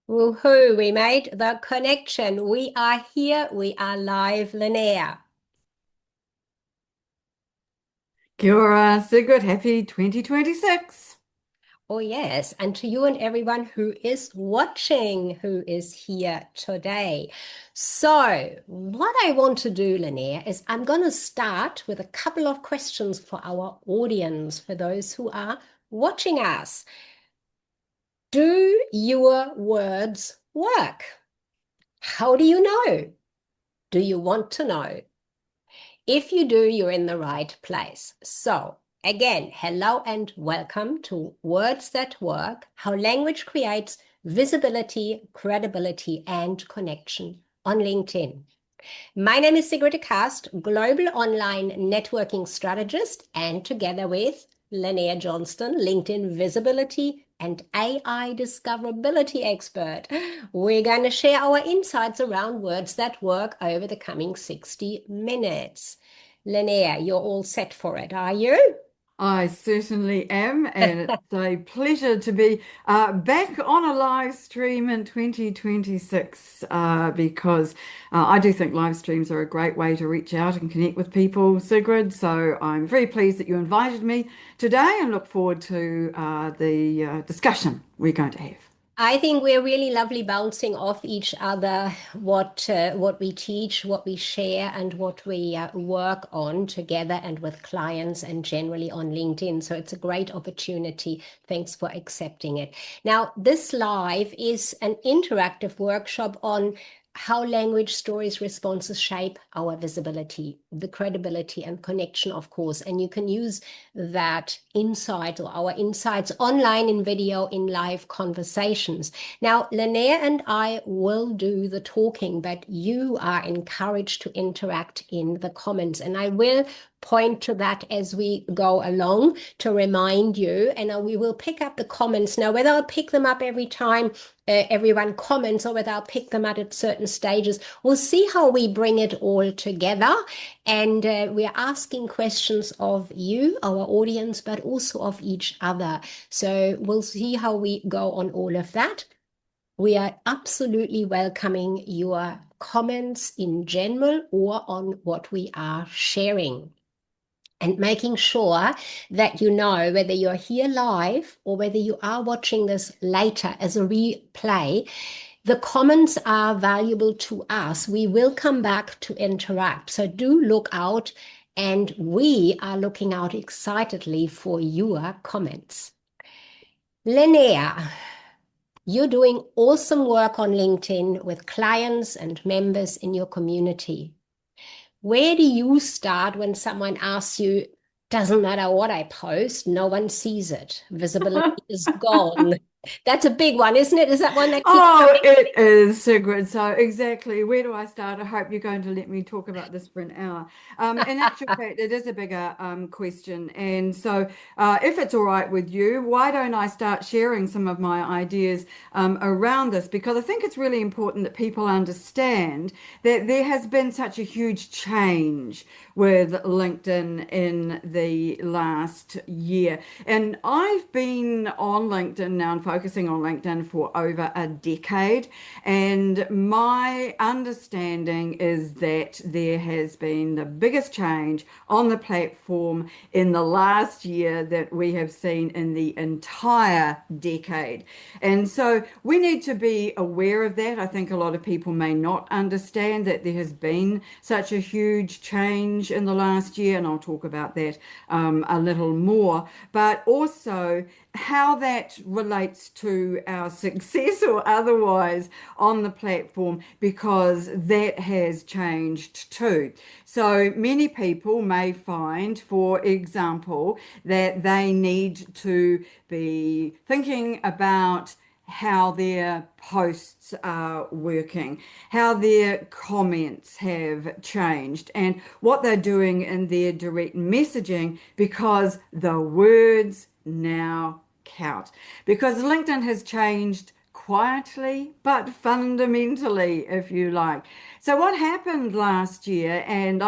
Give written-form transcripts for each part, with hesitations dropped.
Woohoo, we made the connection. We are here. We are live, Lynnaire. Kia ora, Sigrid, happy 2026. Oh, yes. And to you and everyone who is watching, who is here today. So, what I want to do, Lynnaire, is I'm going to start with a couple of questions for our audience, for those who are watching us. Do your words work? How do you know? Do you want to know? If you do, you're in the right place. So, again, hello and welcome to Words That Work, how language creates visibility, credibility, and connection on LinkedIn. My name is Sigrid de Cast, global online networking strategist, and together with Lynnaire Johnston, LinkedIn visibility and AI discoverability expert, we're going to share our insights around words that work over the coming 60 minutes. Lynnaire, you're all set for it, are you? I certainly am, and it's a pleasure to be back on a live stream in 2026 because I do think live streams are a great way to reach out and connect with people, Sigrid. So I'm very pleased that you invited me today and look forward to the discussion we're going to have. I think we're really lovely bouncing off each other, what we teach, what we share, and what we work on together and with clients and generally on LinkedIn. So it's a great opportunity. Thanks for accepting it. Now, this live is an interactive workshop on how language, stories, responses shape our visibility, the credibility and connection, of course. And you can use that insight or our insights online in video in live conversations. Now, Lynnaire and I will do the talking, but you are encouraged to interact in the comments. And I will point to that as we go along to remind you, and we will pick up the comments. Now, whether I'll pick them up every time everyone comments or whether I'll pick them up at certain stages, we'll see how we bring it all together. And we're asking questions of you, our audience, but also of each other. So we'll see how we go on all of that. We are absolutely welcoming your comments in general or on what we are sharing. And making sure that you know whether you're here live or whether you are watching this later as a replay, the comments are valuable to us. We will come back to interact. So do look out, and we are looking out excitedly for your comments. Lynnaire, you're doing awesome work on LinkedIn with clients and members in your community. Where do you start when someone asks you, doesn't matter what I post, no one sees it. Visibility is gone. That's a big one, isn't it? Is that one that keeps Oh, coming? it is, Sigrid. So exactly, where do I start? I hope you're going to let me talk about this for an hour. In actual fact, it is a bigger question. And so if it's all right with you, why don't I start sharing some of my ideas around this? Because I think it's really important that people understand that there has been such a huge change with LinkedIn in the last year. And I've been on LinkedIn now and focusing on LinkedIn for over a decade. And my understanding is that there has been the biggest change on the platform in the last year that we have seen in the entire decade. And so we need to be aware of that. I think a lot of people may not understand that there has been such a huge change in the last year, and I'll talk about that a little more, but also how that relates to our success or otherwise on the platform, because that has changed too. So many people may find, for example, that they need to be thinking about how their posts are working, how their comments have changed, and what they're doing in their direct messaging, because the words now count. Because LinkedIn has changed quietly, but fundamentally, if you like. So what happened last year, and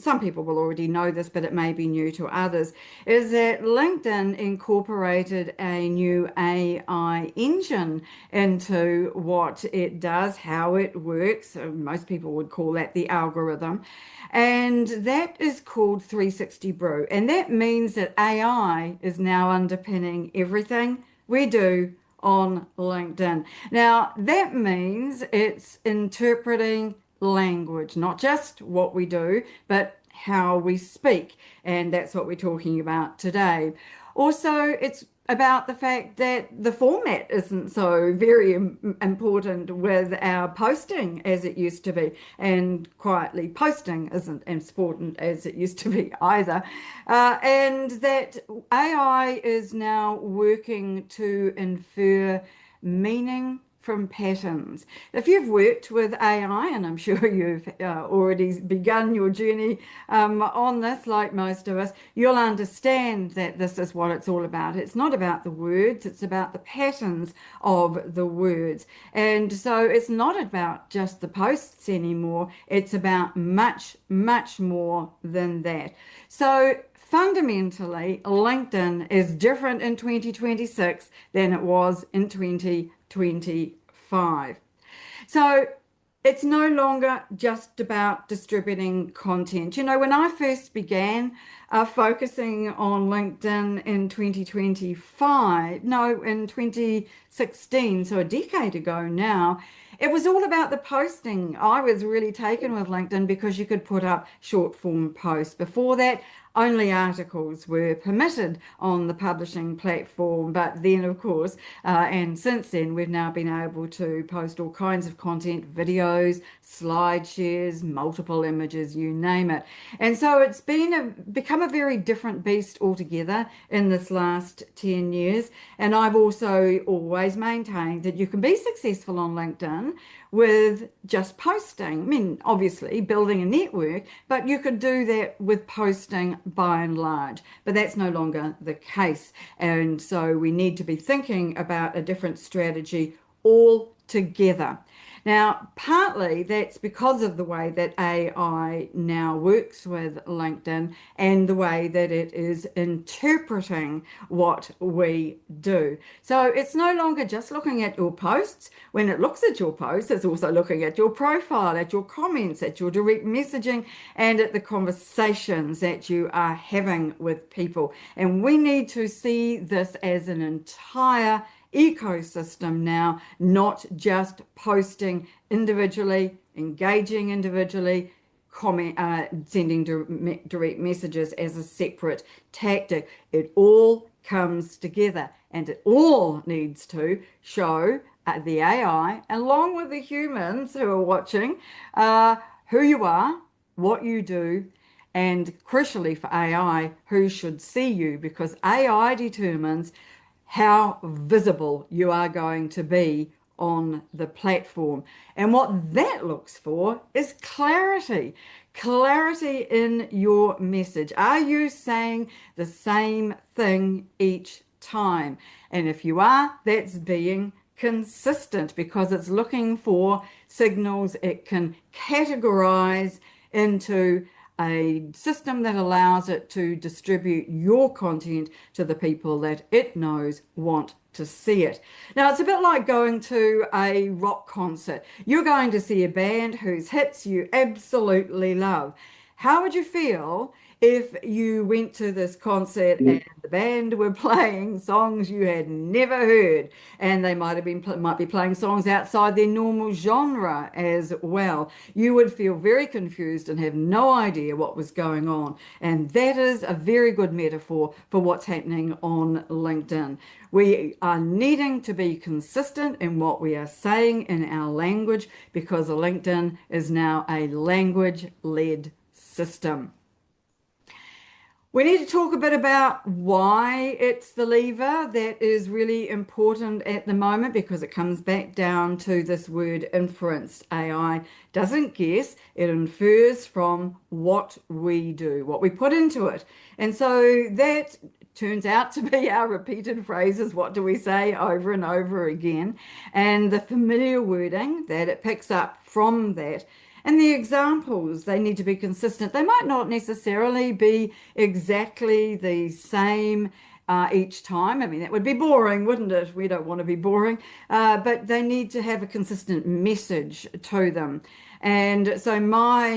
some people will already know this, but it may be new to others, is that LinkedIn incorporated a new AI engine into what it does, how it works. So most people would call that the algorithm. And that is called 360 Brew. And that means that AI is now underpinning everything we do on LinkedIn. Now, that means it's interpreting language, not just what we do, but how we speak. And that's what we're talking about today. Also, it's about the fact that the format isn't so very important with our posting as it used to be, and quietly posting isn't as important as it used to be either, and that AI is now working to infer meaning from patterns. If you've worked with AI, and I'm sure you've already begun your journey on this, like most of us, you'll understand that this is what it's all about. It's not about the words, it's about the patterns of the words. And so it's not about just the posts anymore, it's about much, much more than that. So fundamentally, LinkedIn is different in 2026 than it was in 2025. So it's no longer just about distributing content. You know, when I first began focusing on LinkedIn in 2025, no, in 2016, so a decade ago now, it was all about the posting. I was really taken with LinkedIn because you could put up short form posts. Before that, only articles were permitted on the publishing platform. But then, of course, and since then, we've now been able to post all kinds of content, videos, slide shares, multiple images, you name it. And so it's become a very different beast altogether in this last 10 years. And I've also always maintained that you can be successful on LinkedIn with just posting. I mean, obviously building a network, but you could do that with posting by and large. But that's no longer the case. And so we need to be thinking about a different strategy altogether. Now, partly that's because of the way that AI now works with LinkedIn and the way that it is interpreting what we do. So it's no longer just looking at your posts. When it looks at your posts, it's also looking at your profile, at your comments, at your direct messaging, and at the conversations that you are having with people. And we need to see this as an entire ecosystem now, not just posting individually, engaging individually, sending direct messages as a separate tactic. It all comes together and it all needs to show the AI, along with the humans who are watching, who you are, what you do, and crucially for AI, who should see you, because AI determines how visible you are going to be on the platform. And what that looks for is clarity. Clarity in your message. Are you saying the same thing each time? And if you are, that's being consistent, because it's looking for signals it can categorize into a system that allows it to distribute your content to the people that it knows want to see it. Now, it's a bit like going to a rock concert. You're going to see a band whose hits you absolutely love. How would you feel if you went to this concert and the band were playing songs you had never heard, and they might be playing songs outside their normal genre as well? You would feel very confused and have no idea what was going on. And that is a very good metaphor for what's happening on LinkedIn. We are needing to be consistent in what we are saying in our language, because LinkedIn is now a language-led system. We need to talk a bit about why it's the lever that is really important at the moment, because it comes back down to this word inference. AI doesn't guess, it infers from what we do, what we put into it. And so that turns out to be our repeated phrases. What do we say over and over again? And the familiar wording that it picks up from that. And the examples, they need to be consistent. They might not necessarily be exactly the same each time. I mean, that would be boring, wouldn't it? We don't want to be boring, but they need to have a consistent message to them. And so my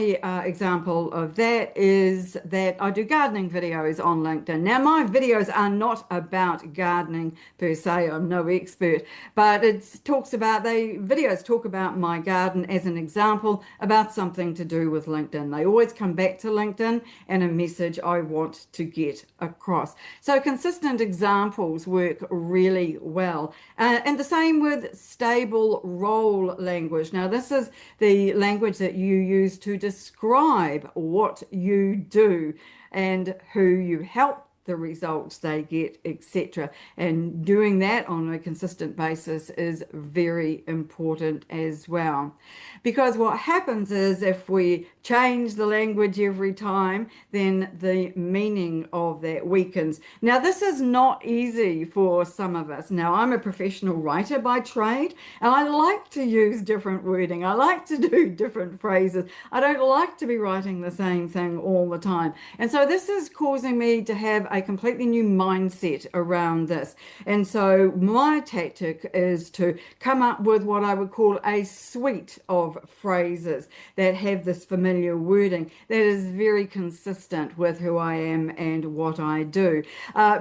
example of that is that I do gardening videos on LinkedIn. Now, my videos are not about gardening per se. I'm no expert, but videos talk about my garden as an example about something to do with LinkedIn. They always come back to LinkedIn and a message I want to get across. So consistent examples work really well. And the same with stable role language. Now, this is the language that you use to describe what you do and who you help, the results they get, etc. And doing that on a consistent basis is very important as well. Because what happens is if we change the language every time, then the meaning of that weakens. Now, this is not easy for some of us. Now, I'm a professional writer by trade, and I like to use different wording. I like to do different phrases. I don't like to be writing the same thing all the time. And so this is causing me to have a completely new mindset around this. And so my tactic is to come up with what I would call a suite of phrases that have this familiar wording that is very consistent with who I am and what I do.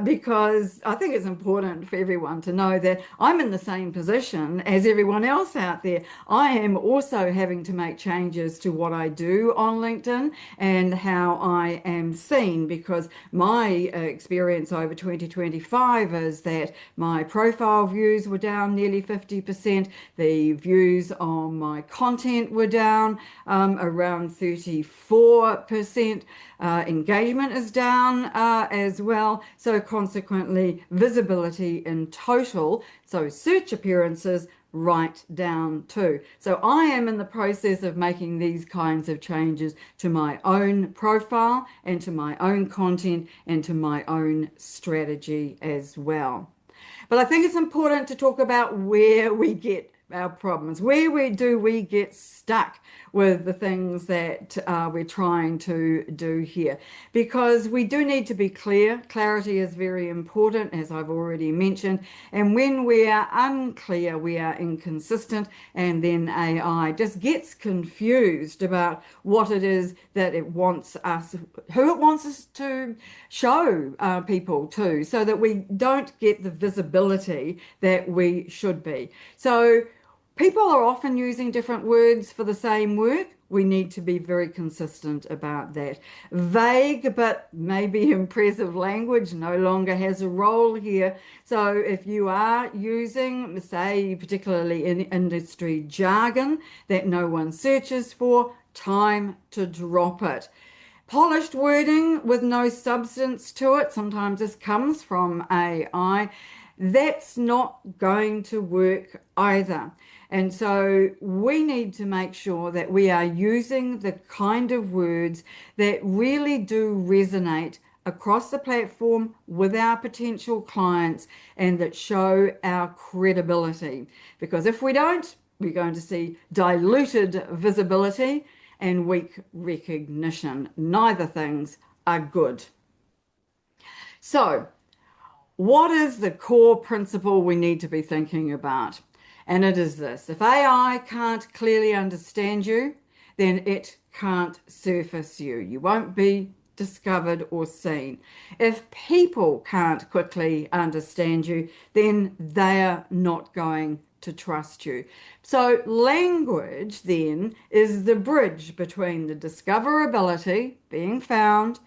Because I think it's important for everyone to know that I'm in the same position as everyone else out there. I am also having to make changes to what I do on LinkedIn and how I am seen, because my experience over 2025 is that my profile views were down nearly 50%. The views on my content were down around 34%. Engagement is down as well. So consequently, visibility in total, so search appearances, right down too. So I am in the process of making these kinds of changes to my own profile and to my own content and to my own strategy as well. But I think it's important to talk about where we get our problems. Where do we get stuck with the things that we're trying to do here? Because we do need to be clear. Clarity is very important, as I've already mentioned. And when we are unclear, we are inconsistent, and then AI just gets confused about what it is that it wants us, who it wants us to show people to, so that we don't get the visibility that we should be. So people are often using different words for the same work. We need to be very consistent about that. Vague but maybe impressive language no longer has a role here. So if you are using, say, particularly in industry jargon that no one searches for, time to drop it. Polished wording with no substance to it, sometimes this comes from AI, that's not going to work either. And so we need to make sure that we are using the kind of words that really do resonate across the platform with our potential clients and that show our credibility. Because if we don't, we're going to see diluted visibility and weak recognition. Neither things are good. So, what is the core principle we need to be thinking about? And it is this: if AI can't clearly understand you, then it can't surface you. You won't be discovered or seen. If people can't quickly understand you, then they're not going to trust you. So language then is the bridge between the discoverability, being found,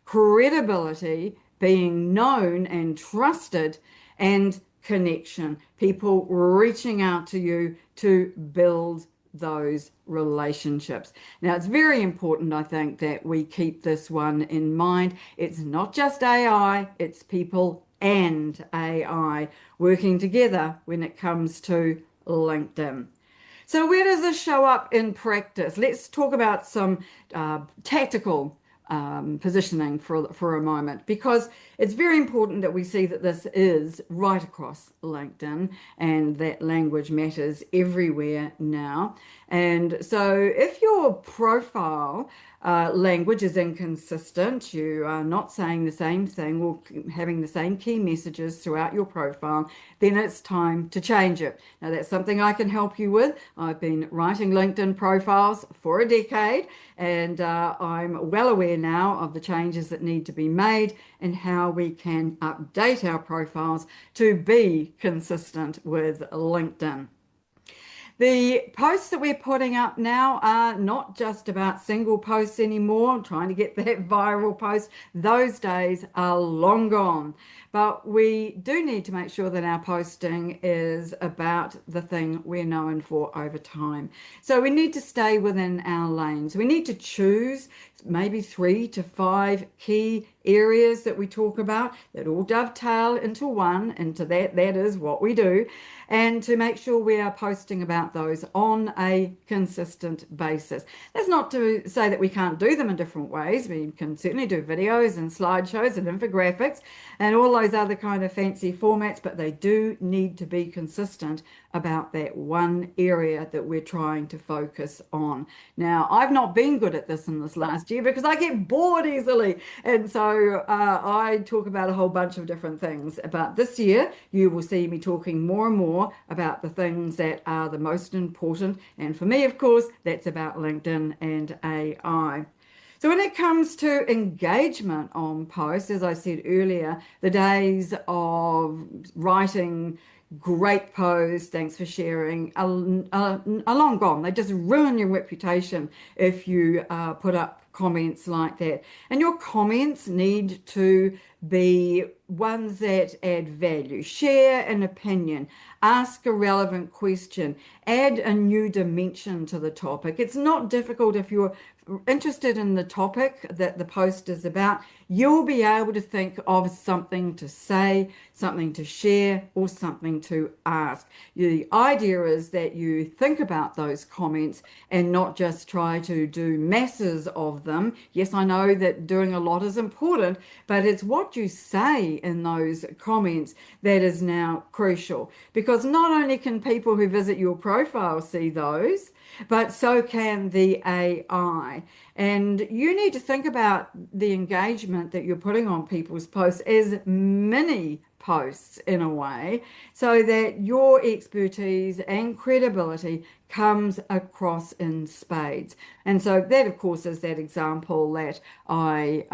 credibility, being known and trusted, and connection, people reaching out to you to build those relationships. Now, it's very important, I think, that we keep this one in mind. It's not just AI, it's people and AI working together when it comes to LinkedIn. So where does this show up in practice? Let's talk about some tactical positioning for a moment, because it's very important that we see that this is right across LinkedIn and that language matters everywhere now. And so if your profile language is inconsistent, you are not saying the same thing or having the same key messages throughout your profile, then it's time to change it. Now, that's something I can help you with. I've been writing LinkedIn profiles for a decade, and I'm well aware now of the changes that need to be made and how we can update our profiles to be consistent with LinkedIn. The posts that we're putting up now are not just about single posts anymore, trying to get that viral post. Those days are long gone. But we do need to make sure that our posting is about the thing we're known for over time. So we need to stay within our lanes. We need to choose maybe 3 to 5 key areas that we talk about that all dovetail into one, into that is what we do, and to make sure we are posting about those on a consistent basis. That's not to say that we can't do them in different ways. We can certainly do videos and slideshows and infographics and all those other kind of fancy formats, but they do need to be consistent about that one area that we're trying to focus on. Now, I've not been good at this in this last year because I get bored easily. And so I talk about a whole bunch of different things. But this year, you will see me talking more and more about the things that are the most important. And for me, of course, that's about LinkedIn and AI. So when it comes to engagement on posts, as I said earlier, the days of writing great posts, thanks for sharing, are long gone. They just ruin your reputation if you put up comments like that. And your comments need to be ones that add value. Share an opinion, ask a relevant question, add a new dimension to the topic. It's not difficult if you're interested in the topic that the post is about. You'll be able to think of something to say, something to share, or something to ask. The idea is that you think about those comments and not just try to do masses of them. Yes, I know that doing a lot is important, but it's what you say in those comments that is now crucial, because not only can people who visit your profile see those, but so can the AI. And you need to think about the engagement that you're putting on people's posts as mini posts in a way, so that your expertise and credibility comes across in spades. And so that, of course, is that example that I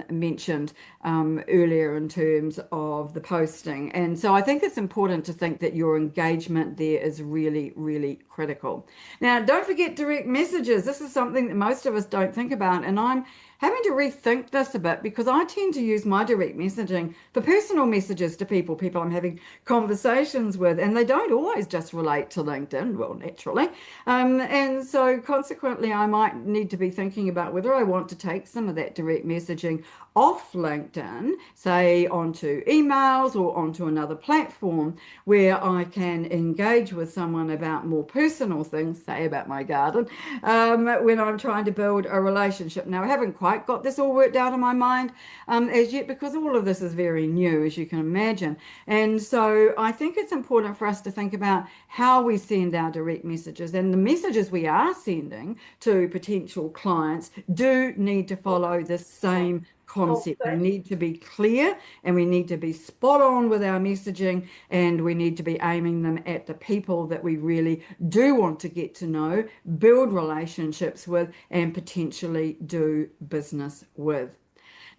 mentioned earlier in terms of the posting. And so I think it's important to think that your engagement there is really, really critical. Now, don't forget direct messages. This is something that most of us don't think about, and I'm having to rethink this a bit because I tend to use my direct messaging for personal messages to people I'm having conversations with, and they don't always just relate to LinkedIn, well, naturally. And so consequently, I might need to be thinking about whether I want to take some of that direct messaging off LinkedIn, say onto emails or onto another platform where I can engage with someone about more personal things, say about my garden, when I'm trying to build a relationship. Now, I haven't quite got this all worked out in my mind as yet, because all of this is very new, as you can imagine. And so I think it's important for us to think about how we send our direct messages, and the messages we are sending to potential clients do need to follow the same concept. They need to be clear, and we need to be spot on with our messaging, and we need to be aiming them at the people that we really do want to get to know, build relationships with, and potentially do business with.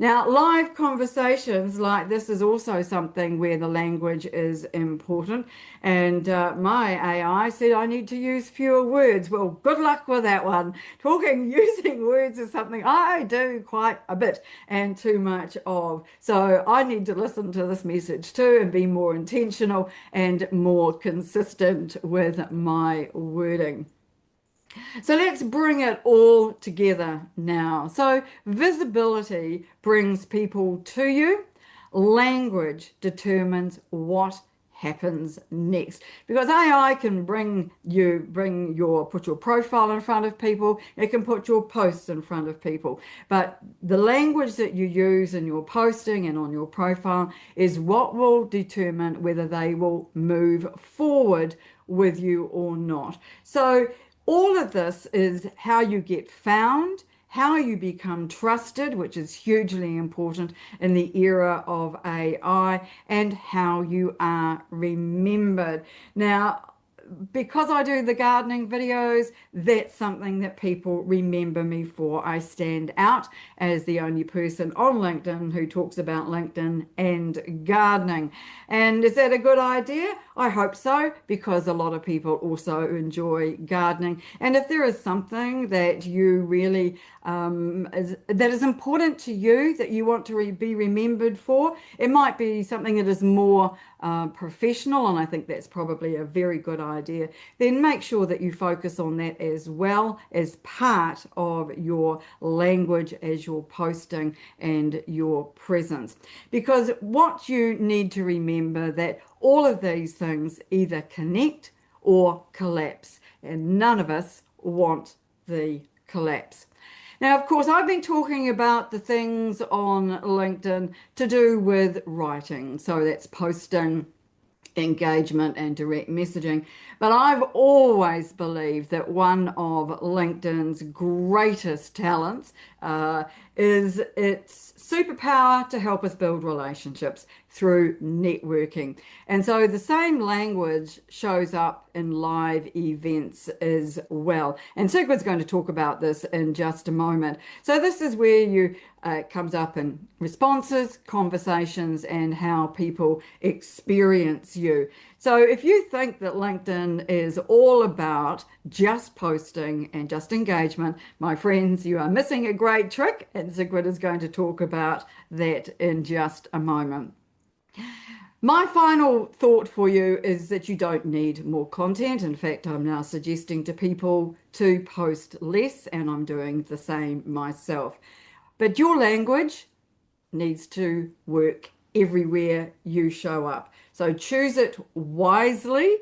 Now, live conversations like this is also something where the language is important. And my AI said I need to use fewer words. Well, good luck with that one. Using words is something I do quite a bit and too much of. So I need to listen to this message too and be more intentional and more consistent with my wording. So let's bring it all together now. So visibility brings people to you. Language determines what happens next, because AI can put your profile in front of people, it can put your posts in front of people, but the language that you use in your posting and on your profile is what will determine whether they will move forward with you or not. So all of this is how you get found, how you become trusted, which is hugely important in the era of AI, and how you are remembered. Now, because I do the gardening videos, that's something that people remember me for. I stand out as the only person on LinkedIn who talks about LinkedIn and gardening. And is that a good idea? I hope so, because a lot of people also enjoy gardening. And if there is something that you really that is important to you, that you want to be remembered for, it might be something that is more professional, and I think that's probably a very good idea, then make sure that you focus on that as well as part of your language as you're posting and your presence. Because what you need to remember, that all of these things either connect or collapse, and none of us want the collapse. Now, of course, I've been talking about the things on LinkedIn to do with writing. So that's posting, engagement, and direct messaging. But I've always believed that one of LinkedIn's greatest talents is its superpower to help us build relationships through networking. And so the same language shows up in live events as well. And Sigrid's going to talk about this in just a moment. So this is where you it comes up in responses, conversations, and how people experience you. So if you think that LinkedIn is all about just posting and just engagement, my friends, you are missing a great trick, and Sigrid is going to talk about that in just a moment. My final thought for you is that you don't need more content. In fact, I'm now suggesting to people to post less, and I'm doing the same myself. But your language needs to work everywhere you show up. So choose it wisely,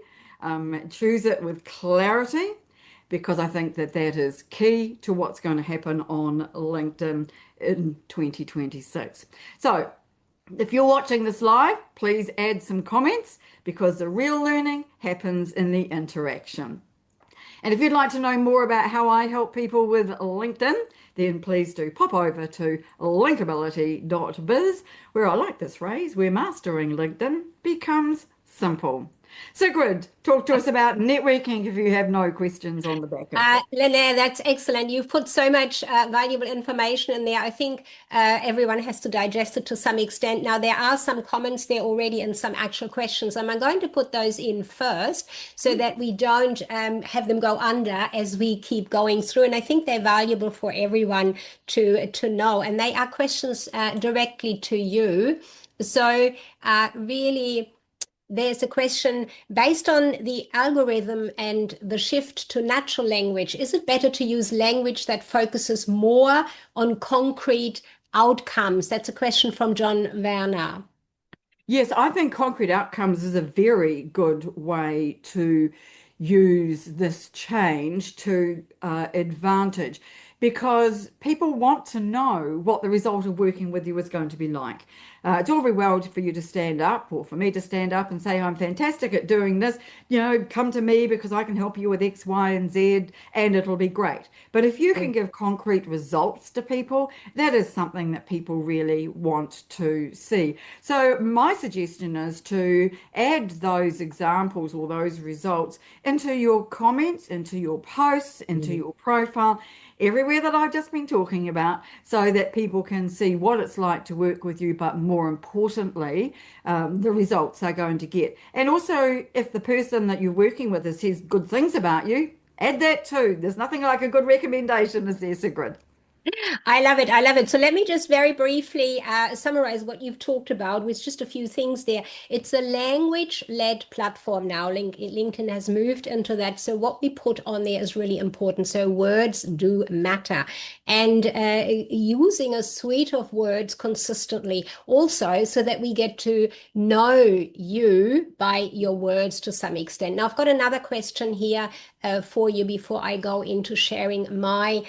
choose it with clarity, because I think that that is key to what's going to happen on LinkedIn in 2026. So if you're watching this live, please add some comments, because the real learning happens in the interaction. And if you'd like to know more about how I help people with LinkedIn, then please do pop over to linkability.biz, where I like this phrase, where mastering LinkedIn becomes simple. Sigrid, talk to us about networking if you have no questions on the back of it. Lynnaire, that's excellent. You've put so much valuable information in there. I think everyone has to digest it to some extent. Now, there are some comments there already and some actual questions. And I'm going to put those in first so that we don't have them go under as we keep going through. And I think they're valuable for everyone to know. And they are questions directly to you. So really, there's a question based on the algorithm and the shift to natural language. Is it better to use language that focuses more on concrete outcomes? That's a question from John Werner. Yes, I think concrete outcomes is a very good way to use this change to advantage, because people want to know what the result of working with you is going to be like. It's all very well for you to stand up, or for me to stand up and say, I'm fantastic at doing this, come to me because I can help you with X, Y, and Z, and it'll be great. But if you can give concrete results to people, that is something that people really want to see. So my suggestion is to add those examples or those results into your comments, into your posts, into your profile, everywhere that I've just been talking about, so that people can see what it's like to work with you, but more importantly, the results they're going to get. And also, if the person that you're working with says good things about you, add that too. There's nothing like a good recommendation, is there, Sigrid? I love it. I love it. So let me just very briefly summarize what you've talked about with just a few things there. It's a language-led platform now. LinkedIn has moved into that. So what we put on there is really important. So words do matter. And using a suite of words consistently also so that we get to know you by your words to some extent. Now, I've got another question here for you before I go into sharing my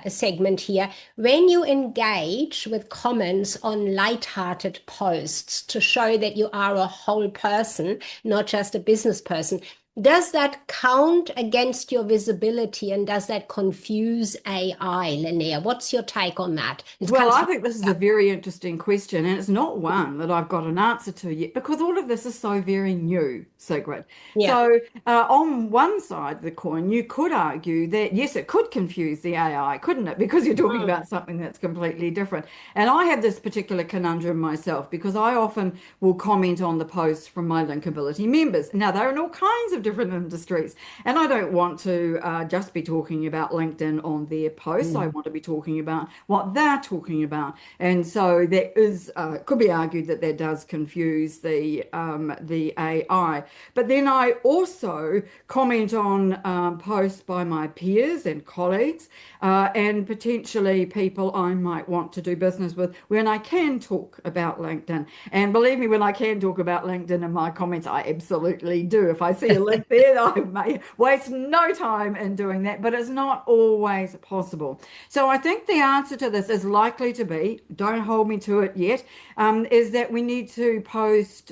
segment here. When you engage with comments on light-hearted posts to show that you are a whole person, not just a business person, does that count against your visibility and does that confuse AI, Lynnaire? What's your take on that? It's Well, kind I of, think this is a very interesting question, and it's not one that I've got an answer to yet because all of this is so very new, Sigrid. yeah. So, on one side of the coin, you could argue that yes, it could confuse the AI, couldn't it? Because you're talking Mm. about something that's completely different. And I have this particular conundrum myself because I often will comment on the posts from my Linkability members. Now, they're in all kinds of different industries, and I don't want to just be talking about LinkedIn on their posts. I Mm. want to be talking about what they're talking about, and so there is could be argued that that does confuse the AI. But then I also comment on posts by my peers and colleagues, and potentially people I might want to do business with when I can talk about LinkedIn. And believe me, when I can talk about LinkedIn in my comments, I absolutely do. If I see a link there, I may waste no time in doing that, but it's not always possible. So I think the answer to this is likely to be, don't hold me to it yet, is that we need to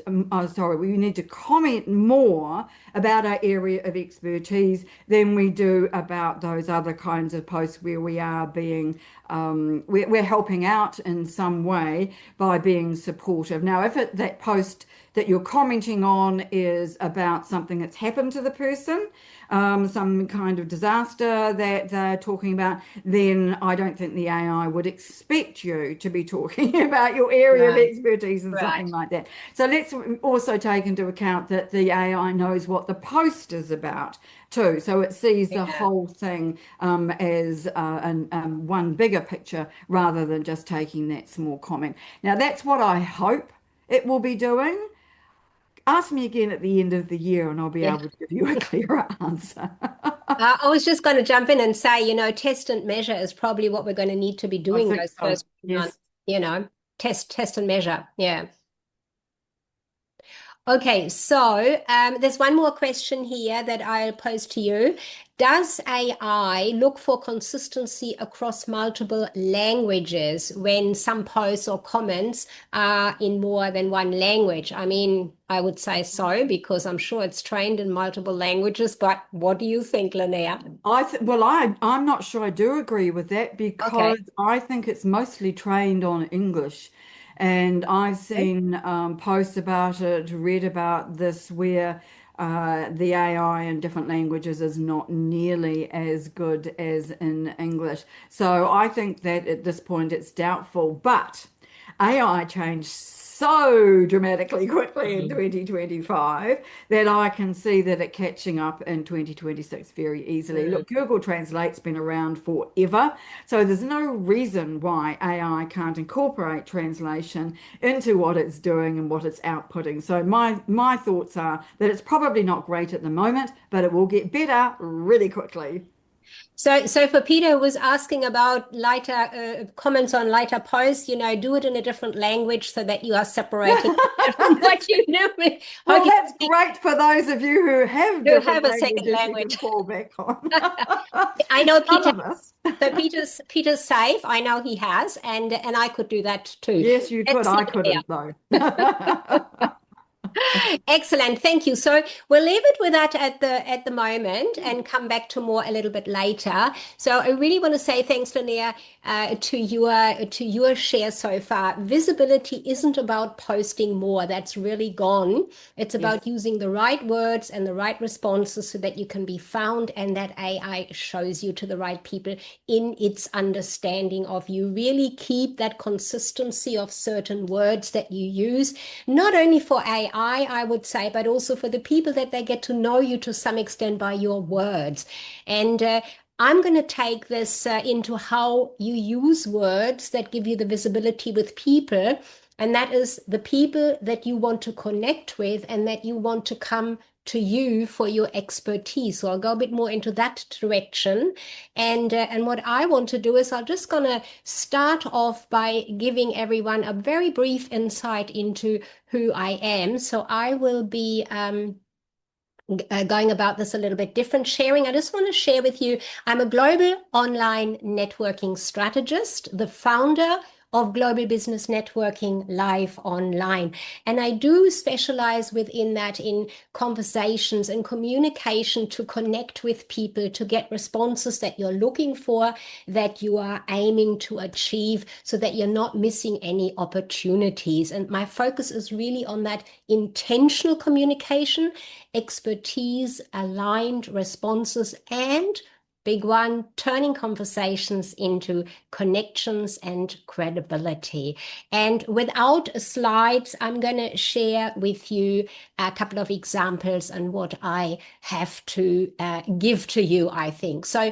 we need to comment more about our area of expertise than we do about those other kinds of posts where we are being, we're helping out in some way by being supportive. Now, if that post that you're commenting on is about something that's happened to the person, some kind of disaster that they're talking about, then I don't think the AI would expect you to be talking about your area of Right, expertise and right. something like that. So let's also take into account that the AI knows what the post is about too. So it sees the Yeah. whole thing as one bigger picture rather than just taking that small comment. Now, that's what I hope it will be doing. Ask me again at the end of the year and I'll be Yeah. able to give you a clearer answer. I was just going to jump in and say, test and measure is probably what we're going to need to be I doing think those so. first few months, Yes. test and measure. Yeah. Okay, so there's one more question here that I'll pose to you. Does AI look for consistency across multiple languages when some posts or comments are in more than one language? I mean, I would say so because I'm sure it's trained in multiple languages, but what do you think, Lynnaire? I'm not sure I do agree with that Okay. because I think it's mostly trained on English. And I've Okay. seen posts about it, read about this where the AI in different languages is not nearly as good as in English. So I think that at this point it's doubtful. But AI changed so dramatically quickly in Mhm. 2025 that I can see that it catching up in 2026 very easily. Mm. Look, Google Translate's been around forever, so there's no reason why AI can't incorporate translation into what it's doing and what it's outputting. So my thoughts are that it's probably not great at the moment, but it will get better really quickly. So for Peter who was asking about lighter comments on lighter posts, do it in a different language so that you are separating from what you do. Well, Okay, that's great for those of you who have you different have a second languages you can language. fall back on. I know Some Peter. of us. So Peter's safe. I know he has, and I could do that too. Yes, you could. Let's see I there. couldn't, though. Excellent, thank you. So we'll leave it with that at the moment and come back to more a little bit later. So I really want to say thanks, Lynnaire, to your share so far. Visibility isn't about posting more. That's really gone. It's Yes. about using the right words and the right responses so that you can be found and that AI shows you to the right people in its understanding of you. Really keep that consistency of certain words that you use not only for AI, I would say, but also for the people that they get to know you to some extent by your words. And I'm going to take this into how you use words that give you the visibility with people. And that is the people that you want to connect with and that you want to come to you for your expertise. So I'll go a bit more into that direction. And what I want to do is I'm just going to start off by giving everyone a very brief insight into who I am. So I will be going about this a little bit different, sharing. I just want to share with you, I'm a global online networking strategist, the founder of Global Business Networking Live Online. And I do specialize within that in conversations and communication to connect with people, to get responses that you're looking for, that you are aiming to achieve, so that you're not missing any opportunities. And my focus is really on that intentional communication, expertise, aligned responses, and big one, turning conversations into connections and credibility. And without slides, I'm going to share with you a couple of examples and what I have to give to you, I think. So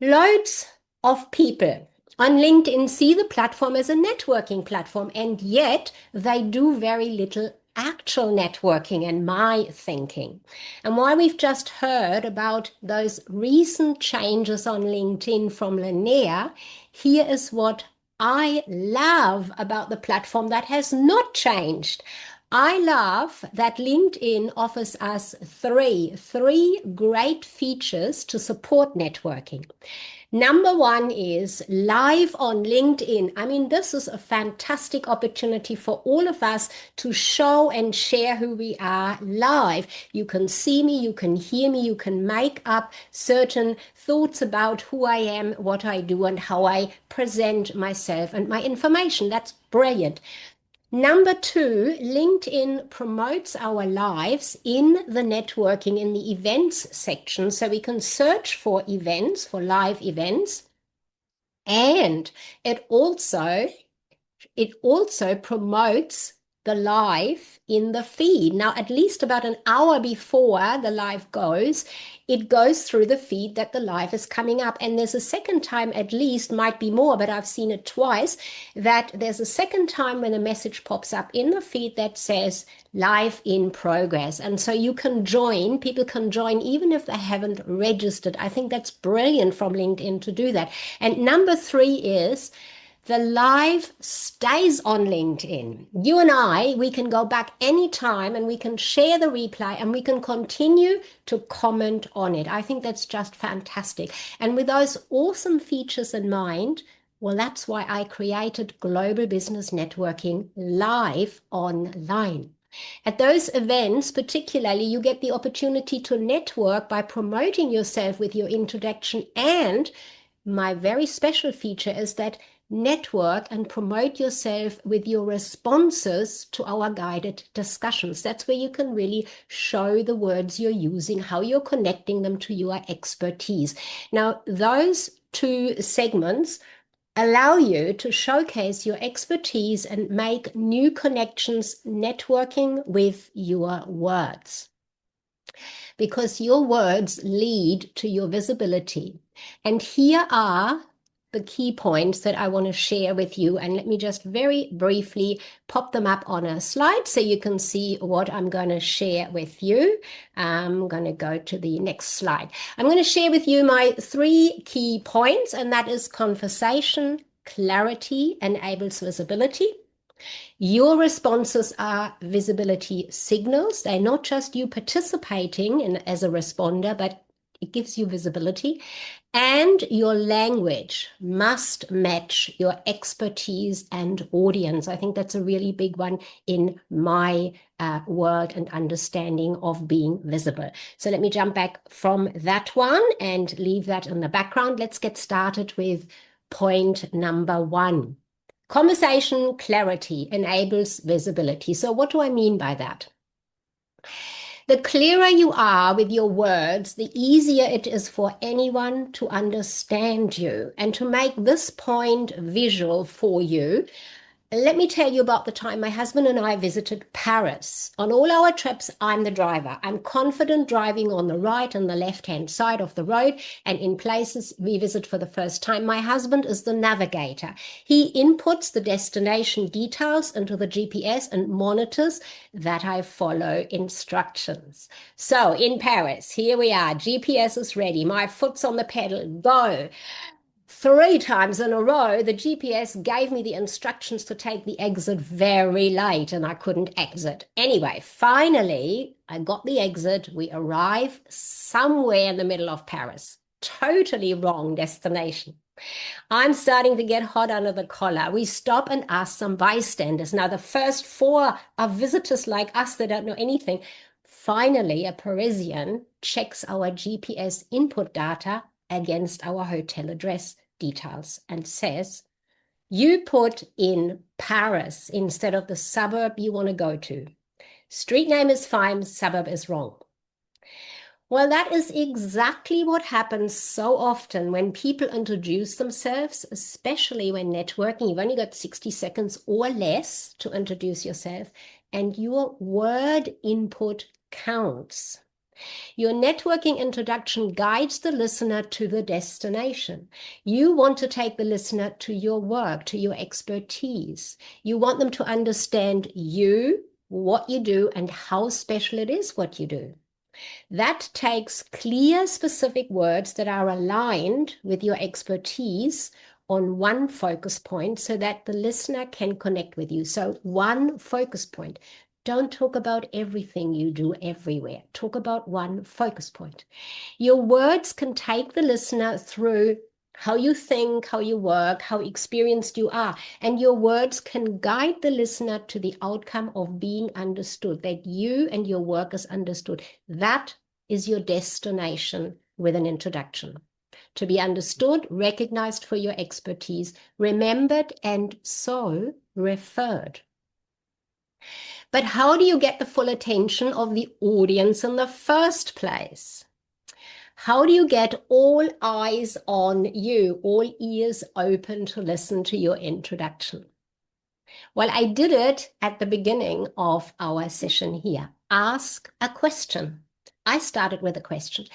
loads of people on LinkedIn see the platform as a networking platform, and yet they do very little actual networking in my thinking. And while we've just heard about those recent changes on LinkedIn from Lynnaire, here is what I love about the platform that has not changed. I love that LinkedIn offers us three great features to support networking. Number one is live on LinkedIn. I mean, this is a fantastic opportunity for all of us to show and share who we are live. You can see me, you can hear me, you can make up certain thoughts about who I am, what I do, and how I present myself and my information. That's brilliant. Number two, LinkedIn promotes our lives in the networking, in the events section. So we can search for events, for live events. And it also promotes the live in the feed. Now, at least about an hour before the live goes, it goes through the feed that the live is coming up. And there's a second time, at least, might be more, but I've seen it twice, that there's a second time when a message pops up in the feed that says live in progress. And so you can join, people can join even if they haven't registered. I think that's brilliant from LinkedIn to do that. And number three is the live stays on LinkedIn. You and I, we can go back anytime and we can share the replay and we can continue to comment on it. I think that's just fantastic. And with those awesome features in mind, well, that's why I created Global Business Networking Live Online. At those events, particularly, you get the opportunity to network by promoting yourself with your introduction. And my very special feature is that network and promote yourself with your responses to our guided discussions. That's where you can really show the words you're using, how you're connecting them to your expertise. Now, those two segments allow you to showcase your expertise and make new connections networking with your words, because your words lead to your visibility. And here are the key points that I want to share with you. And let me just very briefly pop them up on a slide so you can see what I'm going to share with you. I'm going to go to the next slide. I'm going to share with you my three key points, and that is conversation, clarity enables visibility. Your responses are visibility signals. They're not just you participating as a responder, but it gives you visibility. And your language must match your expertise and audience. I think that's a really big one in my world and understanding of being visible. So let me jump back from that one and leave that in the background. Let's get started with point number one. Conversation clarity enables visibility. So what do I mean by that? The clearer you are with your words, the easier it is for anyone to understand you. And to make this point visual for you, Let me tell you about the time my husband and I visited Paris. On all our trips, I'm the driver. I'm confident driving on the right and the left-hand side of the road, and in places we visit for the first time, my husband is the navigator. He inputs the destination details into the GPS and monitors that I follow instructions. So in Paris, here we are. GPS is ready. My foot's on the pedal. Go. 3 times in a row, the GPS gave me the instructions to take the exit very late and I couldn't exit. Anyway, finally, I got the exit. We arrive somewhere in the middle of Paris. Totally wrong destination. I'm starting to get hot under the collar. We stop and ask some bystanders. Now, the first 4 are visitors like us that don't know anything. Finally, a Parisian checks our GPS input data against our hotel address details and says, you put in Paris instead of the suburb you want to go to. Street name is fine, suburb is wrong. Well, that is exactly what happens so often when people introduce themselves, especially when networking. You've only got 60 seconds or less to introduce yourself, and your word input counts. Your networking introduction guides the listener to the destination. You want to take the listener to your work, to your expertise. You want them to understand you, what you do, and how special it is what you do. That takes clear, specific words that are aligned with your expertise on one focus point so that the listener can connect with you. So one focus point. Don't talk about everything you do everywhere. Talk about one focus point. Your words can take the listener through how you think, how you work, how experienced you are. And your words can guide the listener to the outcome of being understood, that you and your work is understood. That is your destination with an introduction. To be understood, recognized for your expertise, remembered, and so referred. But how do you get the full attention of the audience in the first place? How do you get all eyes on you, all ears open to listen to your introduction? Well, I did it at the beginning of our session here. Ask a question. I started with a question.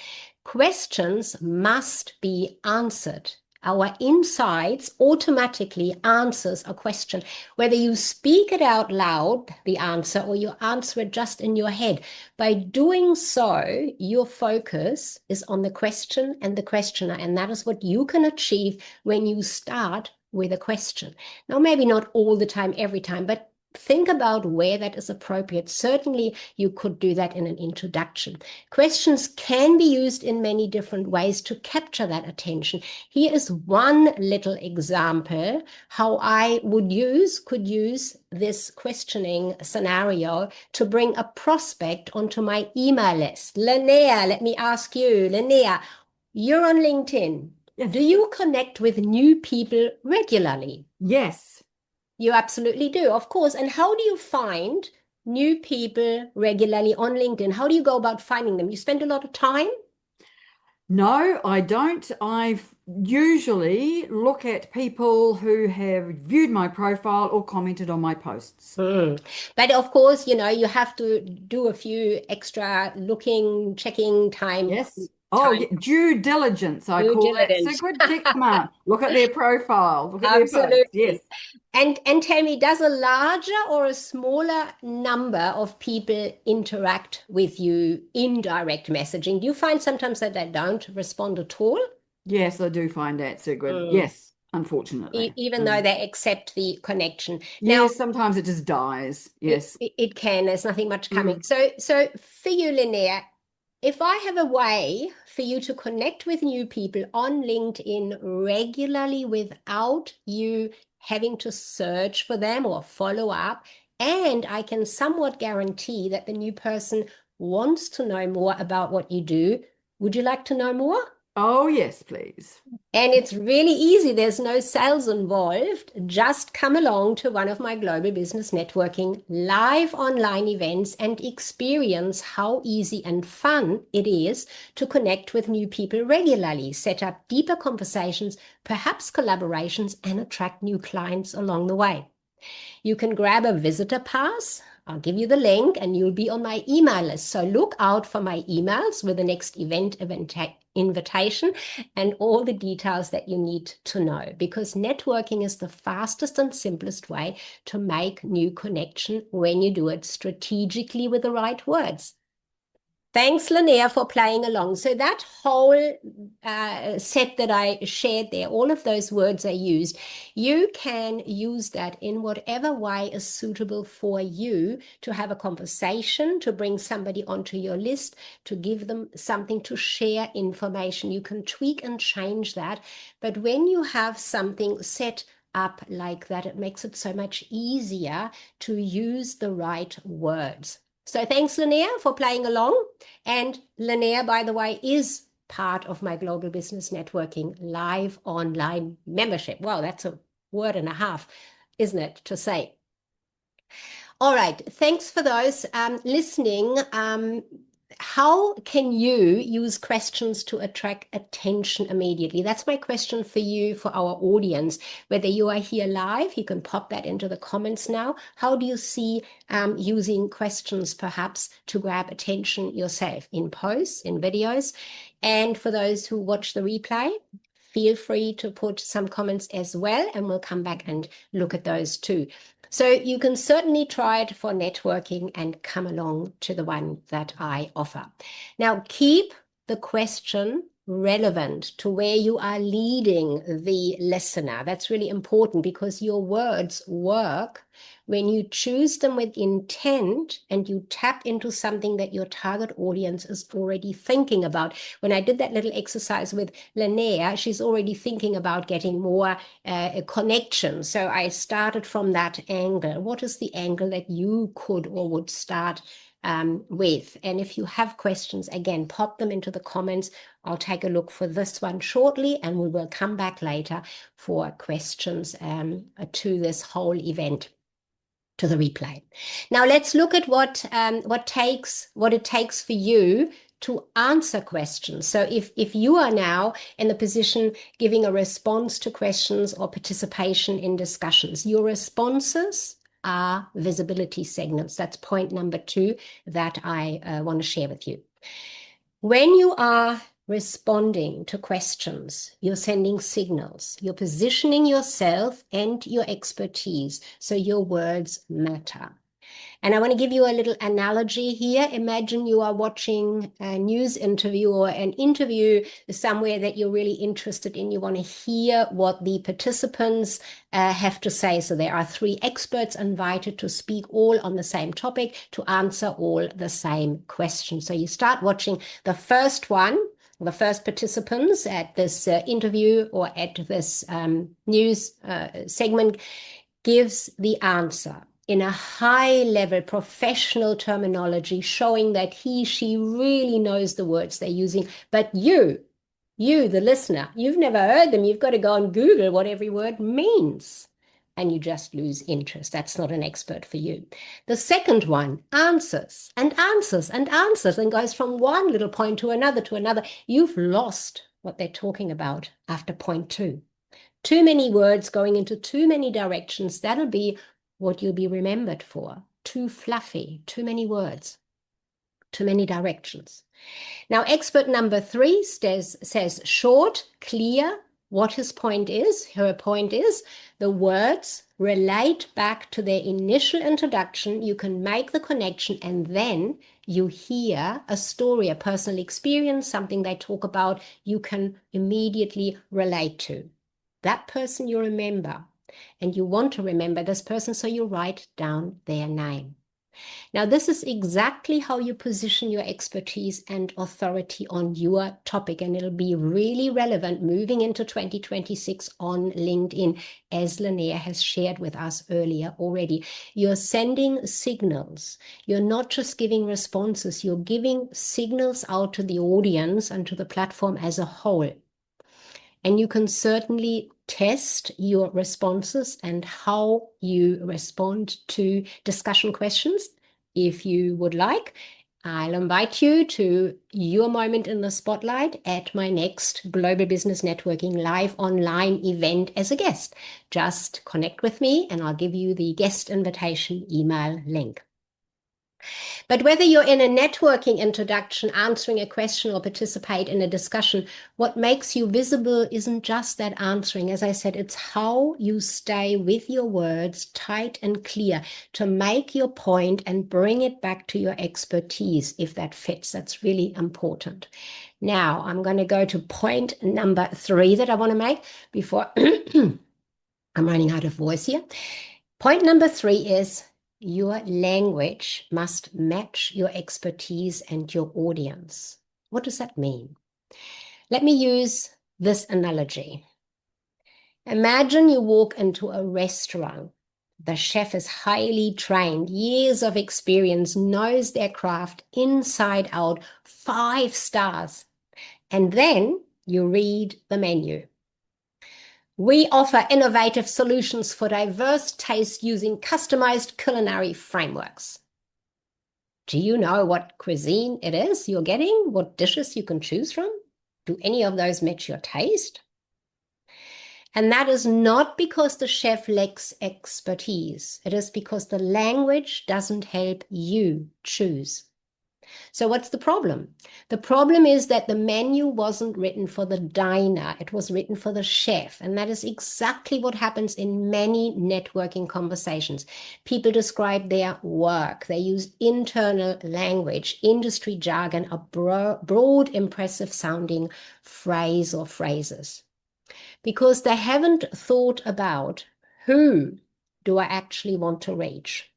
Questions must be answered. Our insights automatically answers a question, whether you speak it out loud, the answer, or you answer it just in your head. By doing so, your focus is on the question and the questioner, and that is what you can achieve when you start with a question. Now, maybe not all the time, every time, but think about where that is appropriate. Certainly, you could do that in an introduction. Questions can be used in many different ways to capture that attention. Here is one little example how I could use this questioning scenario to bring a prospect onto my email list. Lynnaire, let me ask you, Lynnaire, you're on LinkedIn. Yes. Do you connect with new people regularly? Yes. You absolutely do, of course. And how do you find new people regularly on LinkedIn? How do you go about finding them? You spend a lot of time? No, I don't. I usually look at people who have viewed my profile or commented on my posts. But of course, you have to do a few extra looking, checking time. Yes. Oh, yeah. Due diligence, I call it. Sigrid, come on. Look at their profile. Look at their post. Yes. And tell me, does a larger or a smaller number of people interact with you in direct messaging? Do you find sometimes that they don't respond at all? Yes, I do find that, Sigrid. Yes, unfortunately. Even though they accept the connection. Yes, Now, sometimes it just dies. Yes. It can. There's nothing much coming. So for you, Lynnaire, if I have a way for you to connect with new people on LinkedIn regularly without you having to search for them or follow up, and I can somewhat guarantee that the new person wants to know more about what you do, would you like to know more? Oh, yes, please. And it's really easy. There's no sales involved. Just come along to one of my global business networking live online events and experience how easy and fun it is to connect with new people regularly, set up deeper conversations, perhaps collaborations, and attract new clients along the way. You can grab a visitor pass. I'll give you the link and you'll be on my email list. So look out for my emails with the next event invitation and all the details that you need to know, because networking is the fastest and simplest way to make new connection when you do it strategically with the right words. Thanks, Lynnaire, for playing along. So that whole set that I shared there, all of those words I used, you can use that in whatever way is suitable for you to have a conversation, to bring somebody onto your list, to give them something to share information. You can tweak and change that. But when you have something set up like that, it makes it so much easier to use the right words. So thanks, Lynnaire, for playing along. And Lynnaire, by the way, is part of my Global Business Networking live online membership. Wow, that's a word and a half, isn't it, to say? All right, thanks for those listening. How can you use questions to attract attention immediately? That's my question for you, for our audience. Whether you are here live, you can pop that into the comments now. How do you see using questions perhaps to grab attention yourself in posts, in videos? And for those who watch the replay, feel free to put some comments as well, and we'll come back and look at those too. So you can certainly try it for networking and come along to the one that I offer. Now, keep the question relevant to where you are leading the listener. That's really important, because your words work when you choose them with intent and you tap into something that your target audience is already thinking about. When I did that little exercise with Lynnaire, she's already thinking about getting more connection. So I started from that angle. What is the angle that you could or would start with? And if you have questions, again, pop them into the comments. I'll take a look for this one shortly, and we will come back later for questions to this whole event, to the replay. Now let's look at what it takes for you to answer questions. So if you are now in the position giving a response to questions or participation in discussions, your responses are visibility signals. That's point number 2 that I want to share with you. When you are responding to questions, you're sending signals, you're positioning yourself and your expertise, so your words matter. And I want to give you a little analogy here. Imagine you are watching a news interview or an interview somewhere that you're really interested in. You want to hear what the participants have to say. So there are 3 experts invited to speak all on the same topic, to answer all the same questions. So you start watching the first one. The first participants at this interview or at this news segment gives the answer in a high-level professional terminology, showing that she really knows the words they're using. But you, the listener, you've never heard them. You've got to go and Google what every word means, and you just lose interest. That's not an expert for you. The second one answers and answers and answers and goes from one little point to another to another. You've lost what they're talking about after point 2. Too many words going into too many directions. That'll be what you'll be remembered for. Too fluffy, too many words, too many directions. Now, expert number 3 says short, clear, what his point is, her point is. The words relate back to their initial introduction. You can make the connection, and then you hear a story, a personal experience, something they talk about, you can immediately relate to. That person you remember. And you want to remember this person, so you write down their name. Now, this is exactly how you position your expertise and authority on your topic, and it'll be really relevant moving into 2026 on LinkedIn, as Lynnaire has shared with us earlier already. You're sending signals. You're not just giving responses. You're giving signals out to the audience and to the platform as a whole. And you can certainly test your responses and how you respond to discussion questions if you would like. I'll invite you to your moment in the spotlight at my next Global Business Networking live online event as a guest. Just connect with me and I'll give you the guest invitation email link. But whether you're in a networking introduction, answering a question, or participate in a discussion, what makes you visible isn't just that answering. As I said, it's how you stay with your words tight and clear to make your point and bring it back to your expertise if that fits. That's really important. Now, I'm going to go to point number 3 that I want to make before I'm running out of voice here. Point number 3 is your language must match your expertise and your audience. What does that mean? Let me use this analogy. Imagine you walk into a restaurant. The chef is highly trained, years of experience, knows their craft inside out, 5 stars. And then you read the menu. We offer innovative solutions for diverse tastes using customized culinary frameworks. Do you know what cuisine it is you're getting? What dishes you can choose from? Do any of those match your taste? And that is not because the chef lacks expertise. It is because the language doesn't help you choose. So what's the problem? The problem is that the menu wasn't written for the diner. It was written for the chef. And that is exactly what happens in many networking conversations. People describe their work. They use internal language, industry jargon, a broad, impressive sounding phrase or phrases. Because they haven't thought about who do I actually want to reach.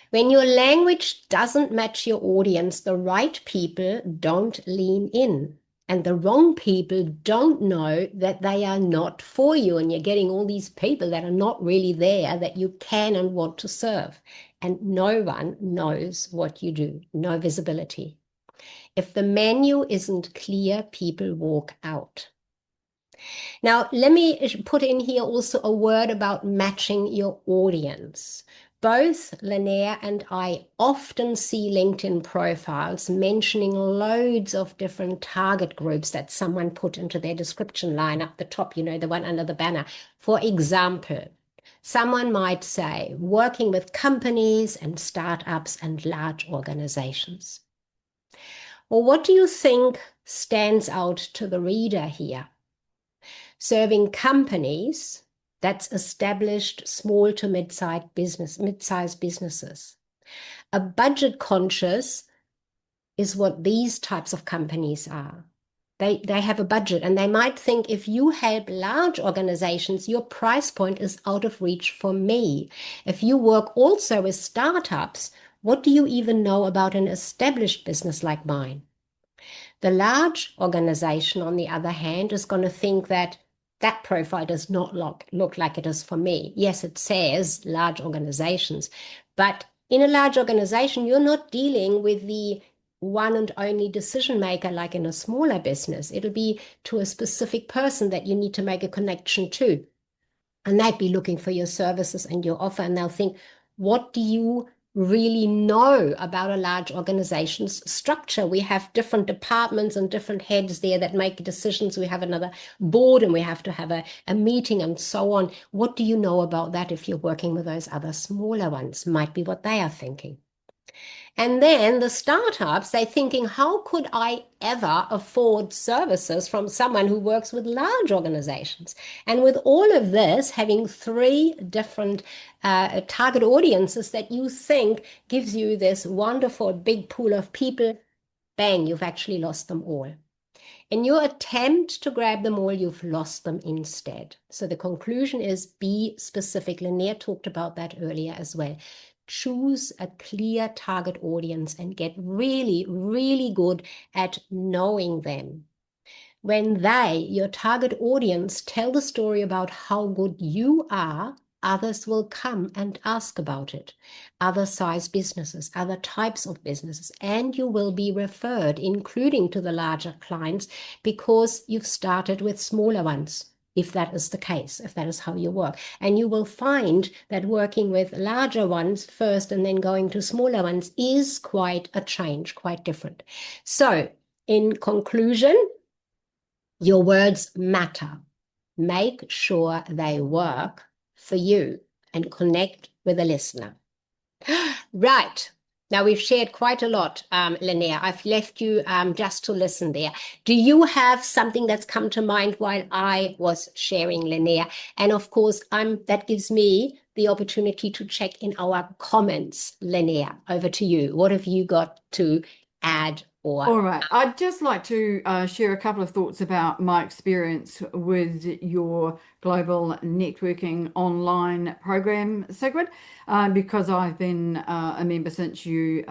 When your language doesn't match your audience, the right people don't lean in. And the wrong people don't know that they are not for you. And you're getting all these people that are not really there that you can and want to serve. And no one knows what you do. No visibility. If the menu isn't clear, people walk out. Now, let me put in here also a word about matching your audience. Both Lynnaire and I often see LinkedIn profiles mentioning loads of different target groups that someone put into their description line up the top, you know, the one under the banner. For example, someone might say, working with companies and startups and large organizations. Well, what do you think stands out to the reader here? Serving companies, that's established small to mid-sized businesses. A budget conscious is what these types of companies are. They have a budget and they might think if you help large organizations, your price point is out of reach for me. If you work also with startups, what do you even know about an established business like mine? The large organization, on the other hand, is going to think that that profile does not look like it is for me. Yes, it says large organizations, but in a large organization, you're not dealing with the one and only decision maker like in a smaller business. It'll be to a specific person that you need to make a connection to. And they'd be looking for your services and your offer, and they'll think, what do you really know about a large organization's structure? We have different departments and different heads there that make decisions. We have another board and we have to have a meeting and so on. What do you know about that if you're working with those other smaller ones? Might be what they are thinking. And then the startups, they're thinking, how could I ever afford services from someone who works with large organizations? And with all of this, having 3 different target audiences that you think gives you this wonderful big pool of people, bang, you've actually lost them all. In your attempt to grab them all, you've lost them instead. So the conclusion is be specific. Lynnaire talked about that earlier as well. Choose a clear target audience and get really, really good at knowing them. When they, your target audience, tell the story about how good you are, others will come and ask about it. Other size businesses, other types of businesses, and you will be referred, including to the larger clients, because you've started with smaller ones. if that is the case, if that is how you work. And you will find that working with larger ones first and then going to smaller ones is quite a change, quite different. So in conclusion, your words matter. Make sure they work for you and connect with the listener. Right. Now we've shared quite a lot, Lynnaire. I've left you just to listen there. Do you have something that's come to mind while I was sharing, Lynnaire? And of course, that gives me the opportunity to check in our comments, Lynnaire. Over to you. What have you got to add or? All right. I'd just like to share a couple of thoughts about my experience with your global networking online program, Sigrid, because I've been a member since you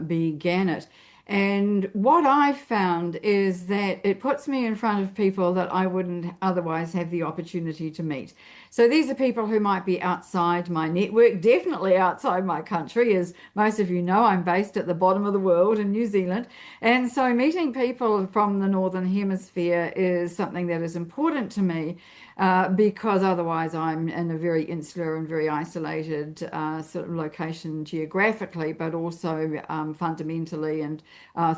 began it. And what I've found is that it puts me in front of people that I wouldn't otherwise have the opportunity to meet. So these are people who might be outside my network, definitely outside my country. As most of you know, I'm based at the bottom of the world in New Zealand. And so meeting people from the Northern Hemisphere is something that is important to me because otherwise I'm in a very insular and very isolated sort of location geographically, but also fundamentally and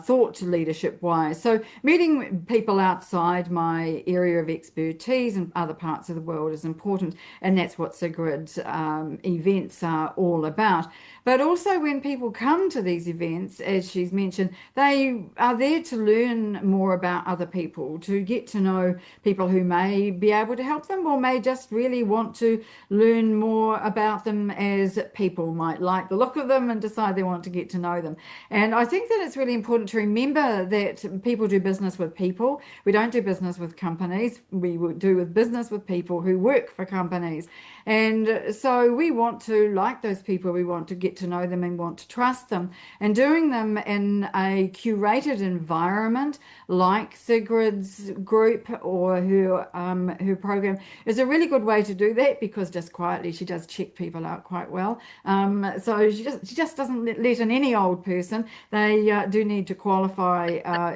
thought leadership wise. So meeting people outside my area of expertise and other parts of the world is important. And that's what Sigrid's events are all about. But also when people come to these events, as she's mentioned, they are there to learn more about other people, to get to know people who may be able to help them or may just really want to learn more about them as people, might like the look of them and decide they want to get to know them. And I think that it's really important to remember that people do business with people. We don't do business with companies. We do business with people who work for companies. And so we want to like those people, we want to get to know them and want to trust them. And doing them in a curated environment like Sigrid's group or her program is a really good way to do that, because just quietly she does check people out quite well. So she just doesn't let in any old person. They do need to qualify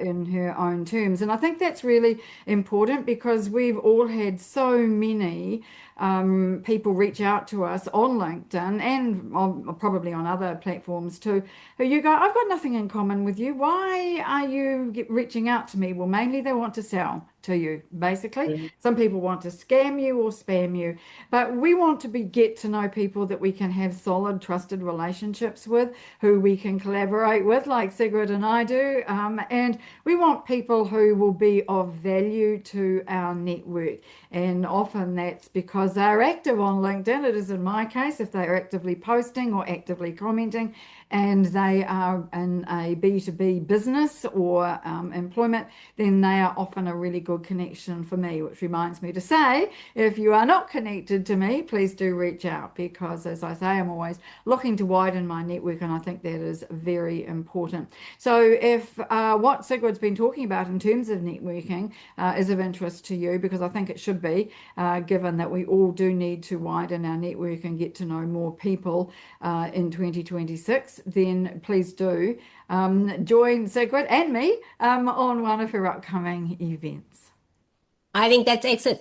in her own terms. And I think that's really important, because we've all had so many people reach out to us on LinkedIn and probably on other platforms too, who you go, I've got nothing in common with you. Why are you reaching out to me? Well, mainly they want to sell to you, basically. Some people want to scam you or spam you, but we want to get to know people that we can have solid, trusted relationships with, who we can collaborate with, like Sigrid and I do. And we want people who will be of value to our network. And often that's because they're active on LinkedIn. It is in my case, if they're actively posting or actively commenting, and they are in a B2B business or employment, then they are often a really good connection for me, which reminds me to say, if you are not connected to me, please do reach out, because as I say, I'm always looking to widen my network, and I think that is very important. So if what Sigrid's been talking about in terms of networking is of interest to you, because I think it should be, given that we all do need to widen our network and get to know more people in 2026, then please do join Sigrid and me on one of her upcoming events. I think that's excellent.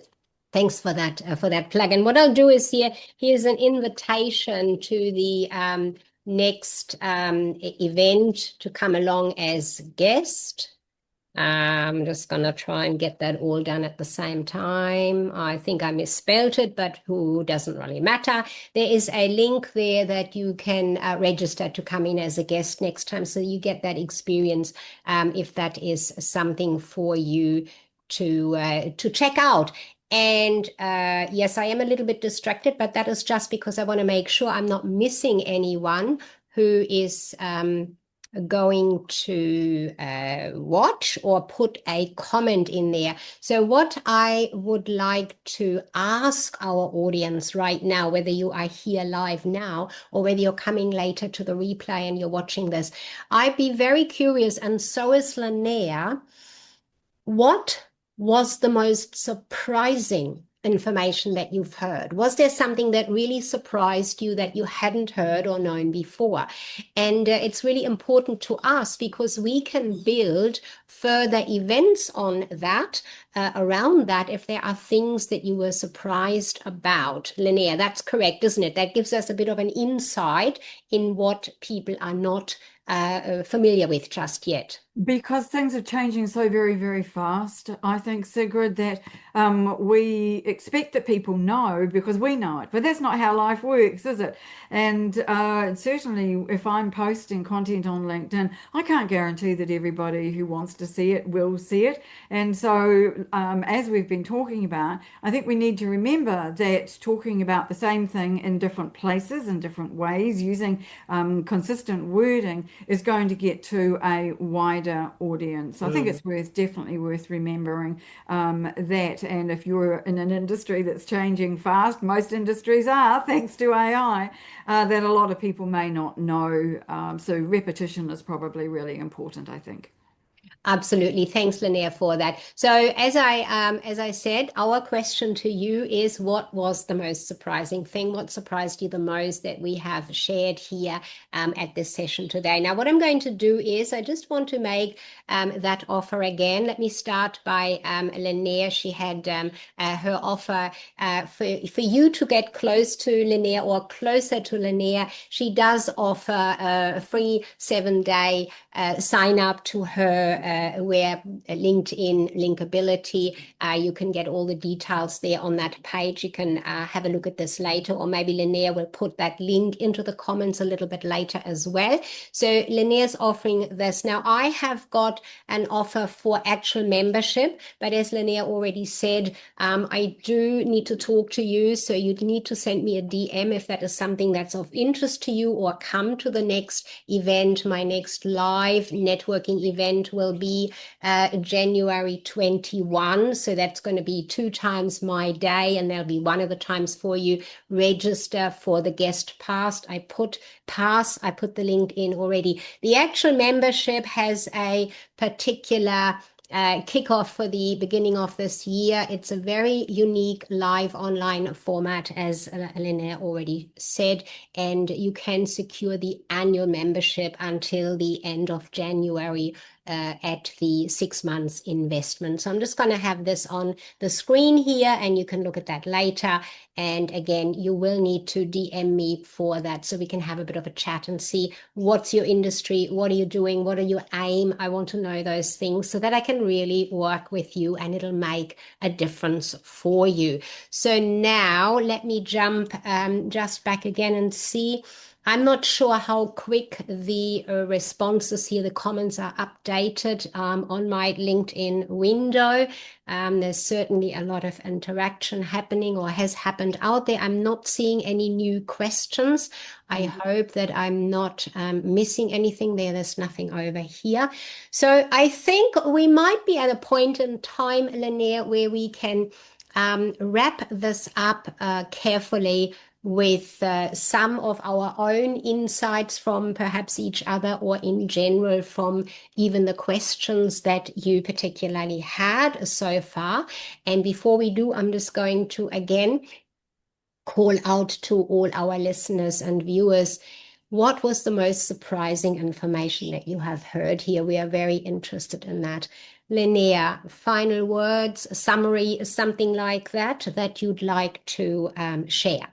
Thanks for that plug. And what I'll do is here's an invitation to the next event to come along as guest. I'm just going to try and get that all done at the same time. I think I misspelled it, but who doesn't really matter. There is a link there that you can register to come in as a guest next time, so you get that experience if that is something for you to check out. And yes, I am a little bit distracted, but that is just because I want to make sure I'm not missing anyone who is going to watch or put a comment in there. So what I would like to ask our audience right now, whether you are here live now or whether you're coming later to the replay and you're watching this, I'd be very curious, and so is Lynnaire, what was the most surprising information that you've heard? Was there something that really surprised you that you hadn't heard or known before? And it's really important to us because we can build further events on that, around that, if there are things that you were surprised about. Lynnaire, that's correct, isn't it? That gives us a bit of an insight in what people are not familiar with just yet. Because things are changing so very, very fast, I think, Sigrid, that we expect that people know because we know it, but that's not how life works, is it? And certainly, if I'm posting content on LinkedIn, I can't guarantee that everybody who wants to see it will see it. And so, as we've been talking about, I think we need to remember that talking about the same thing in different places, in different ways, using consistent wording is going to get to a wider audience. I think it's definitely worth remembering that. And if you're in an industry that's changing fast, most industries are, thanks to AI, that a lot of people may not know. So repetition is probably really important, I think. Absolutely. Thanks, Lynnaire, for that. So as I said, our question to you is, what was the most surprising thing? What surprised you the most that we have shared here at this session today? Now, what I'm going to do is I just want to make that offer again. Let me start by Lynnaire. She had her offer for you to get close to Lynnaire or closer to Lynnaire. She does offer a free 7-day sign up to her where LinkedIn Linkability. You can get all the details there on that page. You can have a look at this later, or maybe Lynnaire will put that link into the comments a little bit later as well. So Lynnaire's offering this. Now, I have got an offer for actual membership, but as Lynnaire already said, I do need to talk to you. So you'd need to send me a DM if that is something that's of interest to you, or come to the next event. My next live networking event will be January 21. So that's going to be 2 times my day, and there'll be one of the times for you. Register for the guest pass. I put the link in already. The actual membership has a particular kickoff for the beginning of this year. It's a very unique live online format, as Lynnaire already said, and you can secure the annual membership until the end of January at the 6 months investment. So I'm just going to have this on the screen here, and you can look at that later. And again, you will need to DM me for that so we can have a bit of a chat and see what's your industry, what are you doing, what are your aim. I want to know those things so that I can really work with you and it'll make a difference for you. So now let me jump just back again and see. I'm not sure how quick the responses here, the comments are updated on my LinkedIn window. There's certainly a lot of interaction happening or has happened out there. I'm not seeing any new questions. I hope that I'm not missing anything there. There's nothing over here. So I think we might be at a point in time, Lynnaire, where we can wrap this up carefully with some of our own insights from perhaps each other, or in general from even the questions that you particularly had so far. And before we do, I'm just going to again call out to all our listeners and viewers. What was the most surprising information that you have heard here? We are very interested in that. Lynnaire, final words, summary, something like that, that you'd like to share.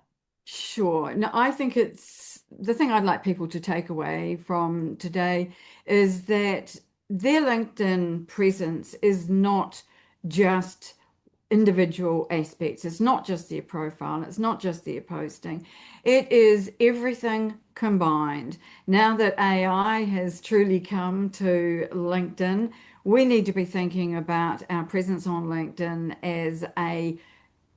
Sure. No, I think it's the thing I'd like people to take away from today is that their LinkedIn presence is not just individual aspects. It's not just their profile. It's not just their posting. It is everything combined. Now that AI has truly come to LinkedIn, we need to be thinking about our presence on LinkedIn as a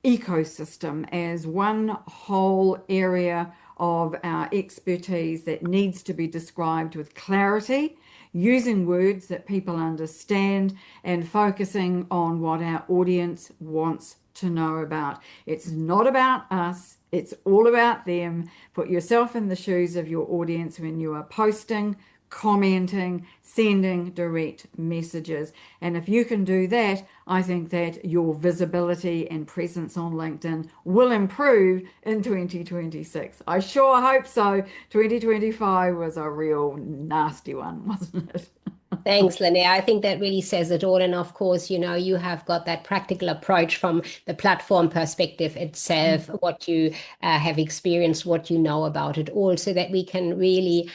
ecosystem, as one whole area of our expertise that needs to be described with clarity, using words that people understand, and focusing on what our audience wants to know about. It's not about us, it's all about them. Put yourself in the shoes of your audience when you are posting commenting, sending direct messages. And if you can do that, I think that your visibility and presence on LinkedIn will improve in 2026. I sure hope so. 2025 was a real nasty one, wasn't it? Thanks, Lynnaire. I think that really says it all. And of course, you have got that practical approach from the platform perspective itself, what you have experienced, what you know about it all, so that we can really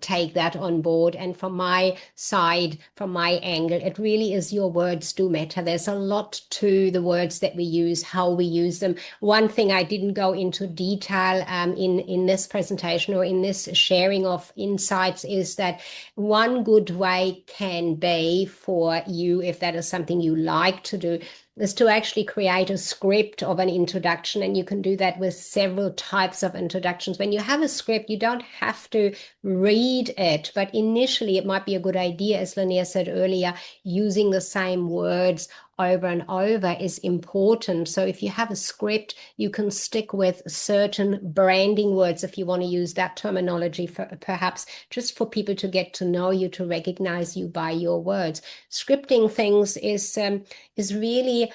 take that on board. And from my side, from my angle, it really is your words do matter. There's a lot to the words that we use, how we use them. One thing I didn't go into detail in this presentation or in this sharing of insights is that one good way can be for you, if that is something you like to do, is to actually create a script of an introduction. And you can do that with several types of introductions. When you have a script, you don't have to read it, but initially it might be a good idea, as Lynnaire said earlier, using the same words over and over is important. So if you have a script, you can stick with certain branding words, if you want to use that terminology, for perhaps just for people to get to know you, to recognize you by your words. Scripting things is really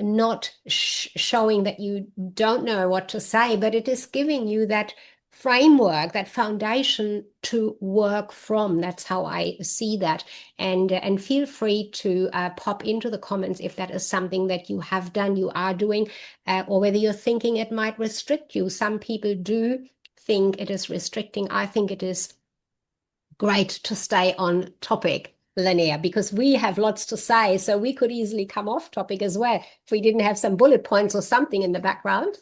not showing that you don't know what to say, but it is giving you that framework, that foundation to work from. That's how I see that. And feel free to pop into the comments if that is something that you have done, you are doing, or whether you're thinking it might restrict you. Some people do think it is restricting. I think it is great to stay on topic, Lynnaire, because we have lots to say, so we could easily come off topic as well if we didn't have some bullet points or something in the background.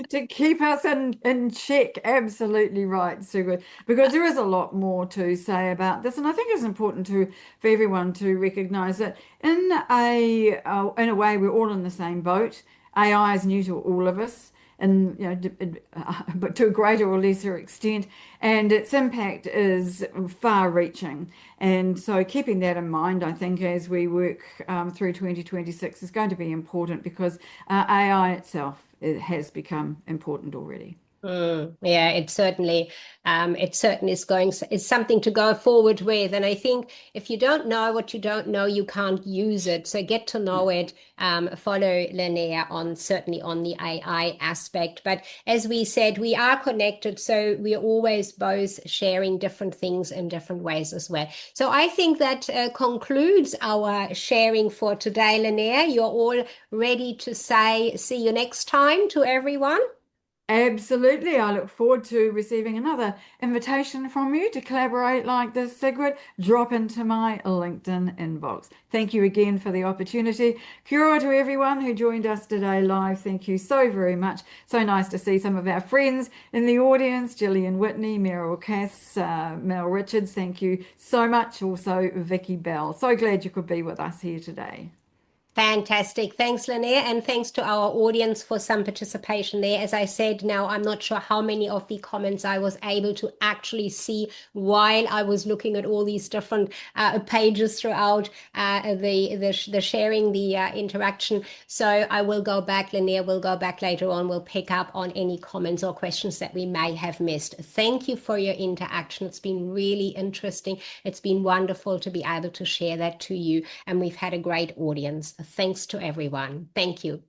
To keep us in check. Absolutely right, Sigrid, because there is a lot more to say about this, and I think it's important for everyone to recognize that in a way we're all in the same boat. AI is new to all of us, and but to a greater or lesser extent, and its impact is far-reaching. And so keeping that in mind, I think, as we work through 2026 is going to be important, because AI itself, it has become important already. Yeah, it certainly is something to go forward with. And I think if you don't know what you don't know, you can't use it. So get to know it. Follow Lynnaire certainly on the AI aspect. But as we said, we are connected, so we're always both sharing different things in different ways as well. So I think that concludes our sharing for today, Lynnaire. You're all ready to say see you next time to everyone? Absolutely. I look forward to receiving another invitation from you to collaborate like this, Sigrid. Drop into my LinkedIn inbox. Thank you again for the opportunity. Kia ora to everyone who joined us today live. Thank you so very much. So nice to see some of our friends in the audience. Gillian Whitney, Meryl Cass, Mel Richards. Thank you so much. Also, Vicky Bell. So glad you could be with us here today. Fantastic. Thanks, Lynnaire, and thanks to our audience for some participation there. As I said, now I'm not sure how many of the comments I was able to actually see while I was looking at all these different pages throughout the sharing, the interaction. So I will go back, Lynnaire will go back later on. We'll pick up on any comments or questions that we may have missed. Thank you for your interaction. It's been really interesting. It's been wonderful to be able to share that to you, and we've had a great audience. Thanks to everyone. Thank you.